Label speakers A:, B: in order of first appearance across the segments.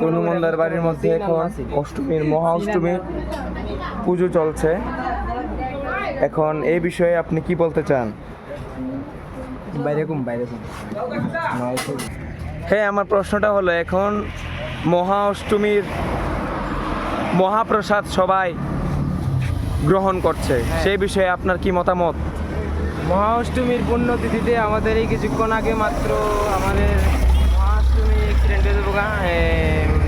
A: তনুমন্দার বাড়ির মধ্যে এখন অষ্টমীর মহা অষ্টমীর পুজো চলছে। এখন এই বিষয়ে আপনি কি বলতে চান? হ্যাঁ, আমার প্রশ্নটা হলো, এখন মহা অষ্টমীর মহাপ্রসাদ সবাই গ্রহণ করছে, সেই বিষয়ে আপনার কি মতামত?
B: মহা অষ্টমীর পুণ্যতিথিতে আমাদের এই কিছুক্ষণ আগে মাত্র আমাদের মহা অষ্টমী অ্যাক্সিডেন্ট হয়ে যাবো,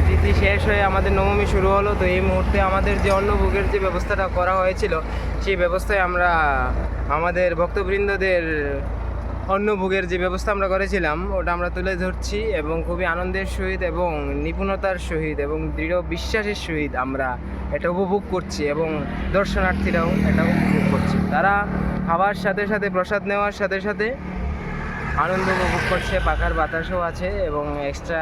B: তিথি শেষ হয়ে আমাদের নবমী শুরু হলো। তো এই মুহূর্তে আমাদের যে অন্নভোগের যে ব্যবস্থাটা করা হয়েছিল, সেই ব্যবস্থায় আমরা আমাদের ভক্তবৃন্দদের অন্নভোগের যে ব্যবস্থা আমরা করেছিলাম ওটা আমরা তুলে ধরছি, এবং খুবই আনন্দের সহিত এবং নিপুণতার সহিত এবং দৃঢ় বিশ্বাসের সহিত আমরা এটা উপভোগ করছি, এবং দর্শনার্থীরাও এটা উপভোগ করছে। তারা খাওয়ার সাথে সাথে, প্রসাদ নেওয়ার সাথে সাথে আনন্দ উপভোগ করছে। পাখার বাতাসও আছে এবং এক্সট্রা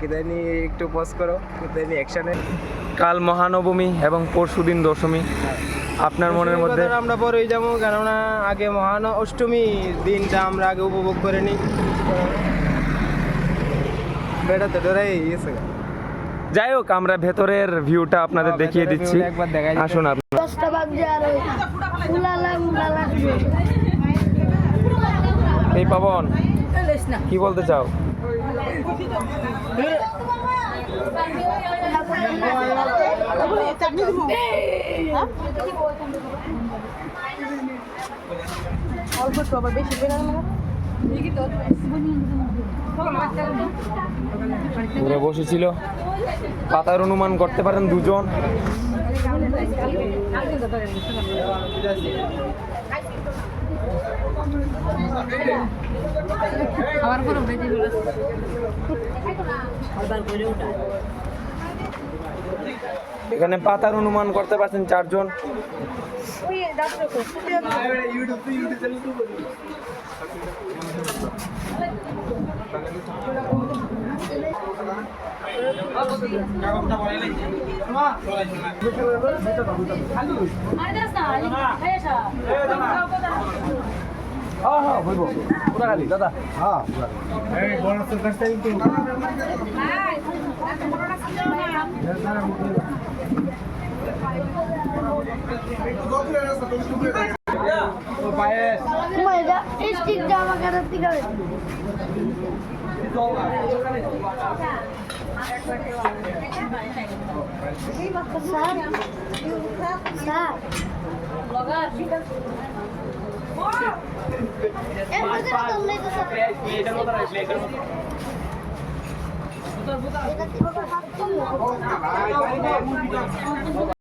B: কিদানি একটু পজ করো, কিদানি অ্যাকশানে।
A: কাল মহানবমী এবং পরশুদিন দশমী, আপনার মনের মধ্যে?
B: আমরা পরেই যাবো, কেননা আগে অষ্টমী দিনটা আমরা আগে উপভোগ করে নিই। বেড়াতে ডরাই গেছে।
A: যাই হোক, আমরা ভেতরের ভিউটা আপনাদের দেখিয়ে দিচ্ছি, আসুন আপনি। এই পাবন, কি বলতে চাও? ঘুরে বসেছিল, পাতার অনুমান করতে পারেন দুজন। এখানে পাতার অনুমান করতে পারছেন চারজন। হ্যাঁ বলবো পুরা খালি দাদা। হ্যাঁ